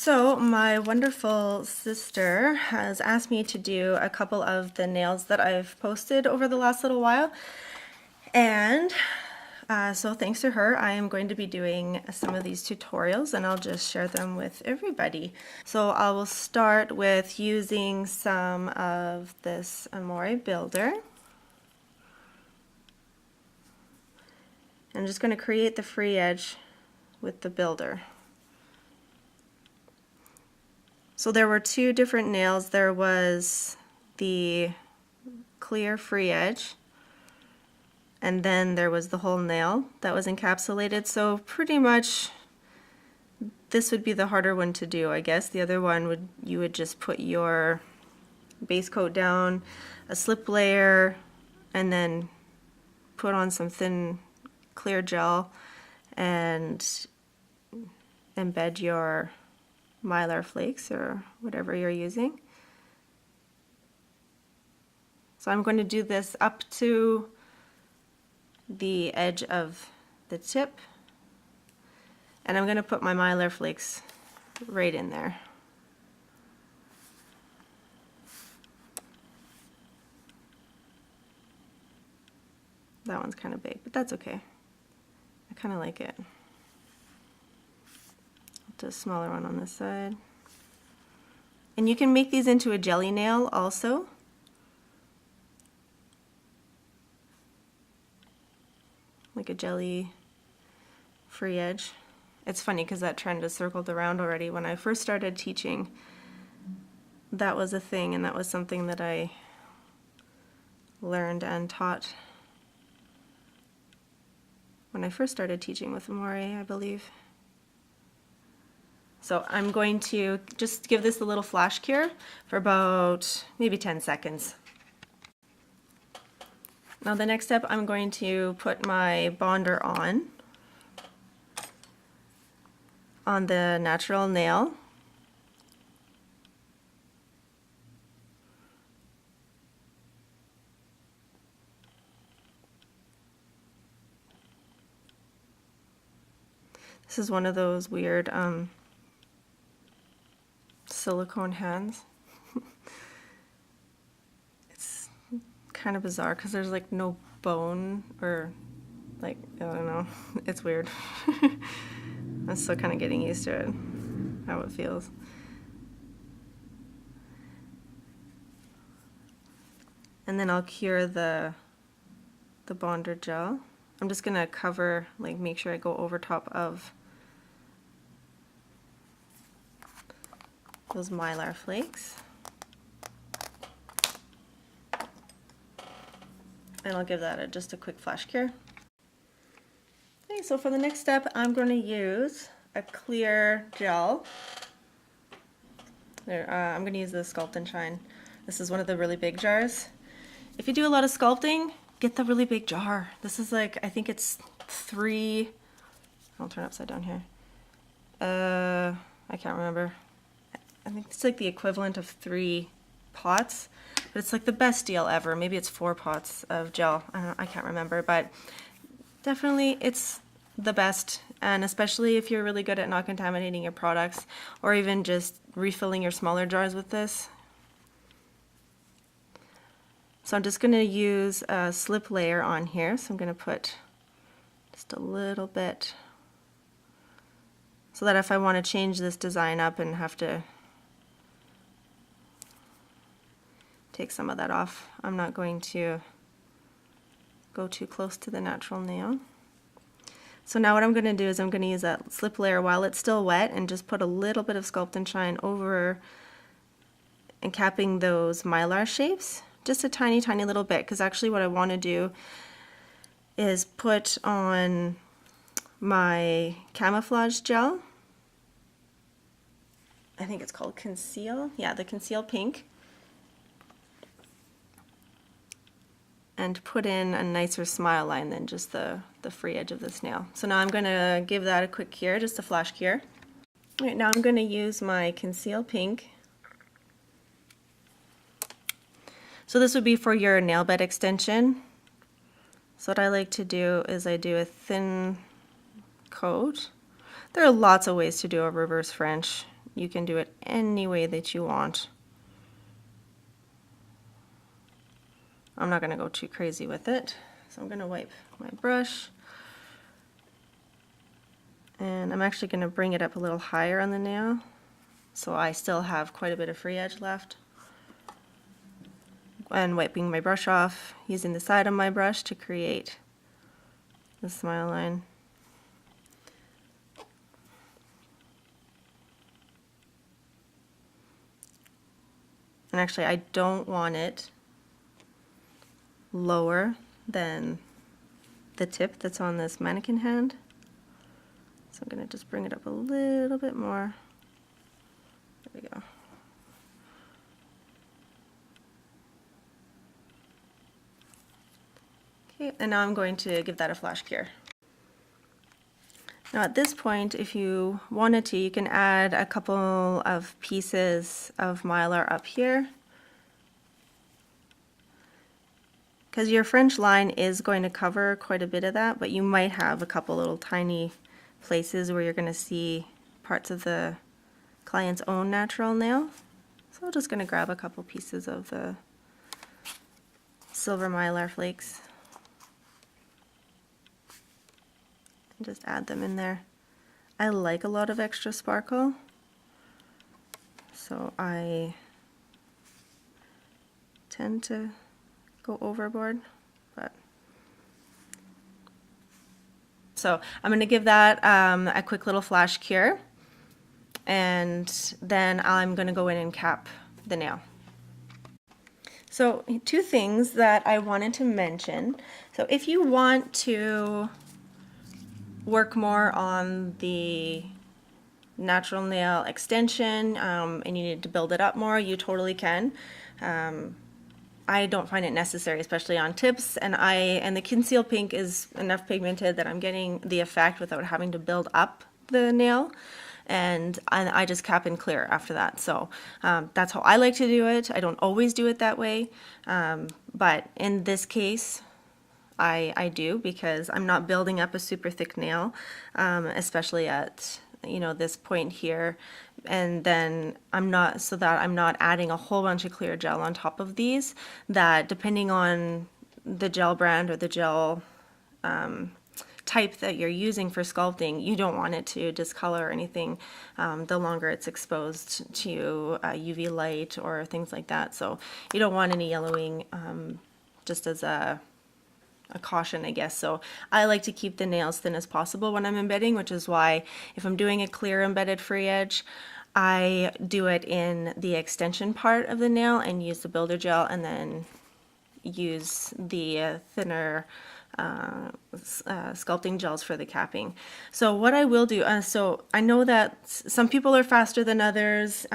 So my wonderful sister has asked me to do a couple of the nails that I've posted over the last little while, and so thanks to her, I am going to be doing some of these tutorials, and I'll just share them with everybody. So I will start with using some of this Amore Builder. I'm just going to create the free edge with the builder. So there were two different nails. There was the clear free edge, and then there was the whole nail that was encapsulated. So pretty much this would be the harder one to do, I guess. The other one you would just put your base coat down, a slip layer, and then put on some thin clear gel and embed your Mylar flakes or whatever you're using. So I'm going to do this up to the edge of the tip, and I'm going to put my Mylar flakes right in there. That one's kind of big, but that's okay. I kind of like it. A smaller one on this side. And you can make these into a jelly nail also. Like a jelly free edge. It's funny because that trend has circled around already. When I first started teaching, that was a thing, and that was something that I learned and taught when I first started teaching with Amore, I believe. So I'm going to just give this a little flash cure for about maybe 10 seconds. Now the next step, I'm going to put my bonder on the natural nail. This is one of those weird silicone hands. It's kind of bizarre because there's like no bone, or like, I don't know, it's weird. I'm still kind of getting used to it, how it feels. And then I'll cure the bonder gel. I'm just gonna cover, like, make sure I go over top of those Mylar flakes. And I'll give that just a quick flash cure. Okay, so for the next step, I'm going to use a clear gel. I'm going to use the Sculpt and Shine. This is one of the really big jars. If you do a lot of sculpting, get the really big jar. This is like, I think it's 3, I'll turn upside down here. I can't remember. I think it's like the equivalent of 3 pots, but it's like the best deal ever. Maybe it's 4 pots of gel. I can't remember, but definitely it's the best, and especially if you're really good at not contaminating your products, or even just refilling your smaller jars with this. So I'm just going to use a slip layer on here, so I'm going to put just a little bit, so that if I want to change this design up and have to take some of that off, I'm not going to go too close to the natural nail. So now what I'm going to do is I'm going to use that slip layer while it's still wet and just put a little bit of Sculpt and Shine over and capping those Mylar shapes, just a tiny little bit, because actually what I want to do is put on my camouflage gel. I think it's called Conceal. Yeah, the Conceal Pink. And put in a nicer smile line than just the free edge of this nail. So now I'm going to give that a quick cure, just a flash cure. All right, now I'm going to use my Conceal Pink. So this would be for your nail bed extension. So what I like to do is I do a thin coat. There are lots of ways to do a reverse French. You can do it any way that you want. I'm not going to go too crazy with it, so I'm going to wipe my brush. And I'm actually going to bring it up a little higher on the nail, so I still have quite a bit of free edge left. And wiping my brush off, using the side of my brush to create the smile line. And actually, I don't want it lower than the tip that's on this mannequin hand. So I'm going to just bring it up a little bit more. There we go. Okay, and now I'm going to give that a flash cure. Now at this point, if you wanted to, you can add a couple of pieces of Mylar up here, because your French line is going to cover quite a bit of that, but you might have a couple little tiny places where you're going to see parts of the client's own natural nail. So I'm just going to grab a couple pieces of the silver Mylar flakes and just add them in there. I like a lot of extra sparkle, so I tend to go overboard, but so I'm going to give that a quick little flash cure, and then I'm going to go in and cap the nail. So two things that I wanted to mention. So if you want to work more on the natural nail extension and you need to build it up more, you totally can. I don't find it necessary, especially on tips, and the Conceal Pink is enough pigmented that I'm getting the effect without having to build up the nail, and I just cap and clear after that. So that's how I like to do it. I don't always do it that way, but in this case I do, because I'm not building up a super thick nail, especially at this point here, and then I'm not adding a whole bunch of clear gel on top of these, that depending on the gel brand or the gel type that you're using for sculpting, you don't want it to discolor or anything the longer it's exposed to UV light or things like that. So you don't want any yellowing, just as a caution, I guess. So I like to keep the nails thin as possible when I'm embedding, which is why if I'm doing a clear embedded free edge, I do it in the extension part of the nail and use the builder gel, and then use the thinner sculpting gels for the capping. So what I will do, so I know that some people are faster than others,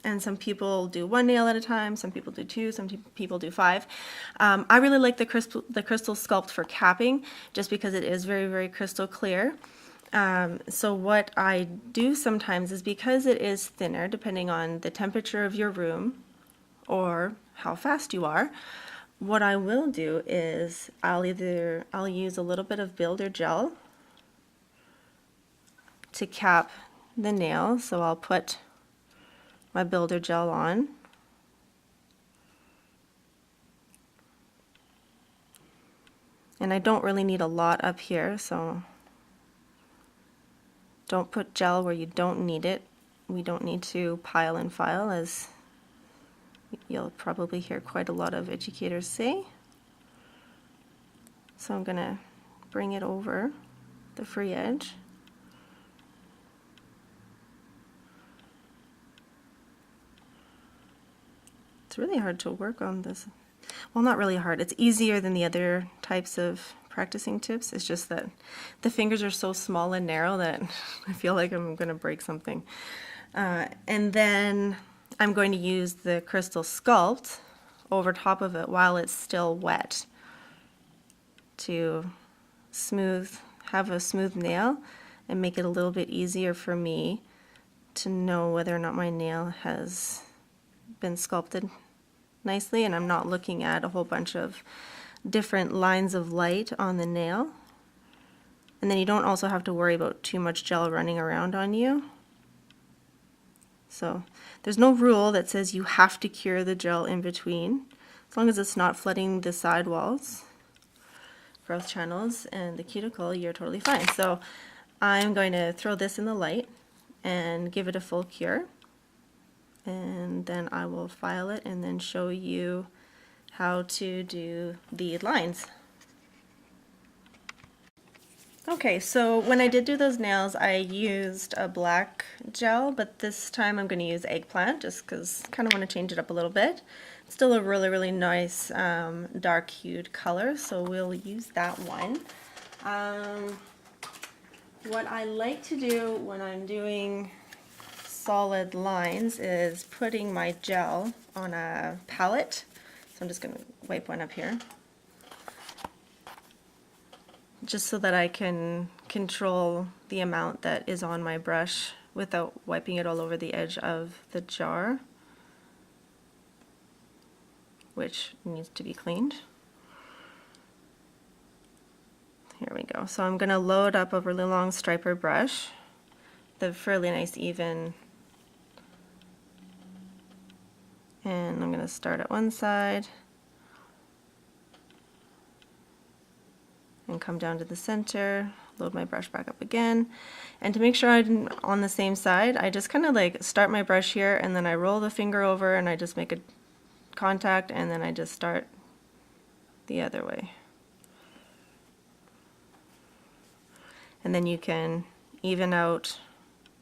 and some people do one nail at a time, some people do two, some people do five. I really like the crystal sculpt for capping, just because it is very, very crystal clear. So what I do sometimes is, because it is thinner, depending on the temperature of your room or how fast you are, what I will do is I'll use a little bit of builder gel to cap the nail. So I'll put my builder gel on, and I don't really need a lot up here, so don't put gel where you don't need it. We don't need to pile and file, as you'll probably hear quite a lot of educators say. So I'm going to bring it over the free edge. It's really hard to work on this. Well, not really hard. It's easier than the other types of practicing tips. It's just that the fingers are so small and narrow that I feel like I'm going to break something. And then I'm going to use the Crystal Sculpt over top of it while it's still wet to have a smooth nail and make it a little bit easier for me to know whether or not my nail has been sculpted nicely, and I'm not looking at a whole bunch of different lines of light on the nail. And then you don't also have to worry about too much gel running around on you. So there's no rule that says you have to cure the gel in between. As long as it's not flooding the side walls, growth channels, and the cuticle, you're totally fine. So I'm going to throw this in the light and give it a full cure. And then I will file it and then show you how to do the lines. Okay, so when I did do those nails, I used a black gel, but this time I'm going to use eggplant just because I kind of want to change it up a little bit. It's still a really, really nice dark hued color, so we'll use that one. What I like to do when I'm doing solid lines is putting my gel on a palette. So I'm just going to wipe one up here, just so that I can control the amount that is on my brush without wiping it all over the edge of the jar, which needs to be cleaned. Here we go. So I'm going to load up a really long striper brush, the fairly nice even, and I'm going to start at one side and come down to the center, load my brush back up again. And to make sure I'm on the same side, I just kind of like start my brush here and then I roll the finger over and I just make a contact and then I just start the other way. And then you can even out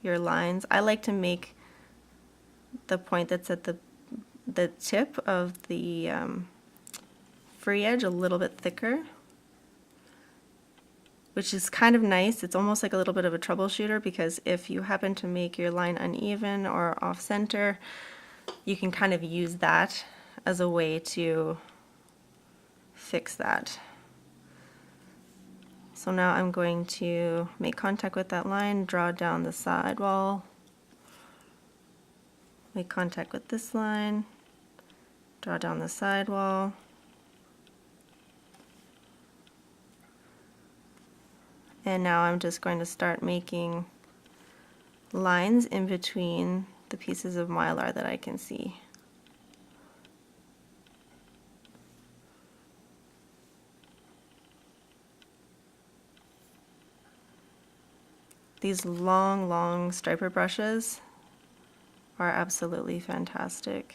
your lines. I like to make the point that's at the tip of the free edge a little bit thicker, which is kind of nice. It's almost like a little bit of a troubleshooter, because if you happen to make your line uneven or off center, you can kind of use that as a way to fix that. So now I'm going to make contact with that line, draw down the side wall, make contact with this line, draw down the side wall, and now I'm just going to start making lines in between the pieces of Mylar that I can see. These long striper brushes are absolutely fantastic.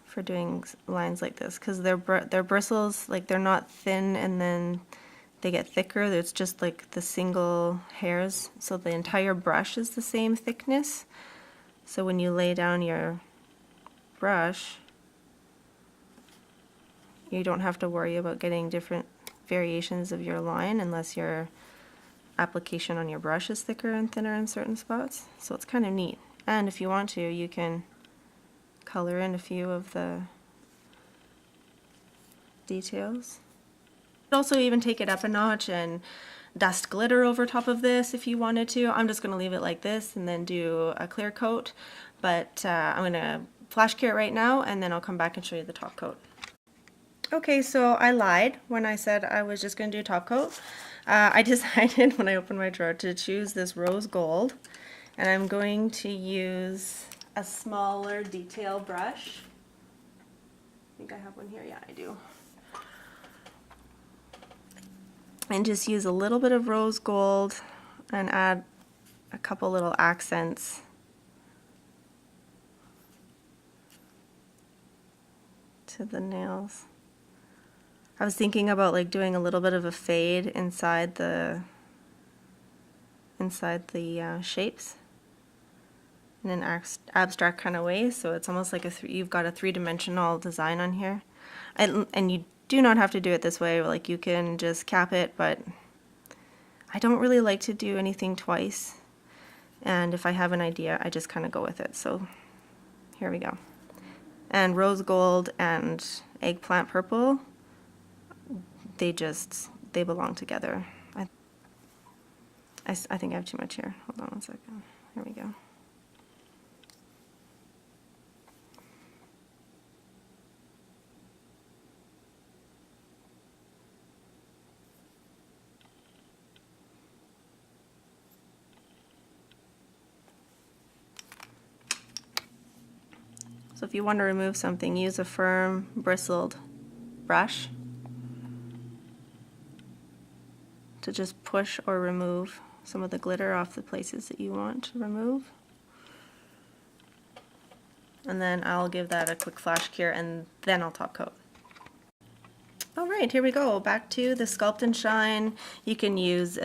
For doing lines like this, because their bristles, like, they're not thin and then they get thicker. It's just like the single hairs, so the entire brush is the same thickness. So when you lay down your brush, you don't have to worry about getting different variations of your line unless your application on your brush is thicker and thinner in certain spots. So it's kind of neat. And if you want to, you can color in a few of the details. You could also even take it up a notch and dust glitter over top of this if you wanted to. I'm just going to leave it like this and then do a clear coat, but I'm going to flash cure it right now and then I'll come back and show you the top coat. Okay, so I lied when I said I was just going to do top coat. I decided when I opened my drawer to choose this rose gold, and I'm going to use a smaller detail brush. I think I have one here. Yeah, I do. And just use a little bit of rose gold and add a couple little accents to the nails. I was thinking about like doing a little bit of a fade inside the shapes in an abstract kind of way, so it's almost like you've got a three-dimensional design on here. And you do not have to do it this way, like you can just cap it, but I don't really like to do anything twice, and if I have an idea I just kind of go with it. So here we go. And rose gold and eggplant purple, they belong together. I think I have too much here. Hold on one second. Here we go. So if you want to remove something, use a firm, bristled brush to just push or remove some of the glitter off the places that you want to remove. And then I'll give that a quick flash cure and then I'll top coat. Alright, here we go. Back to the Sculpt and Shine. You can use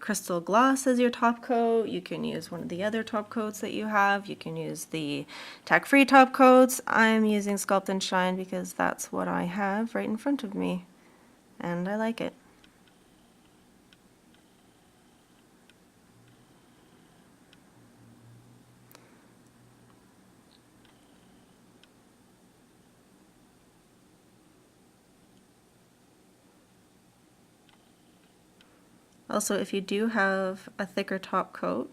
crystal gloss as your top coat. You can use one of the other top coats that you have. You can use the tack-free top coats. I'm using Sculpt and Shine because that's what I have right in front of me. And I like it. Also, if you do have a thicker top coat,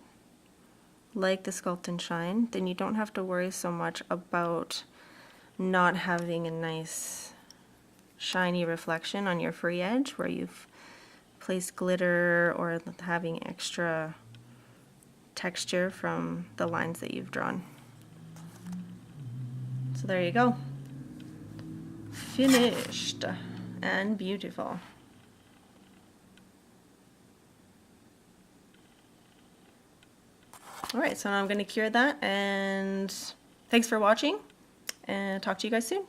like the Sculpt and Shine, then you don't have to worry so much about not having a nice shiny reflection on your free edge where you've placed glitter or having extra texture from the lines that you've drawn. So there you go. Finished and beautiful. Alright, so now I'm going to cure that, and thanks for watching, and talk to you guys soon.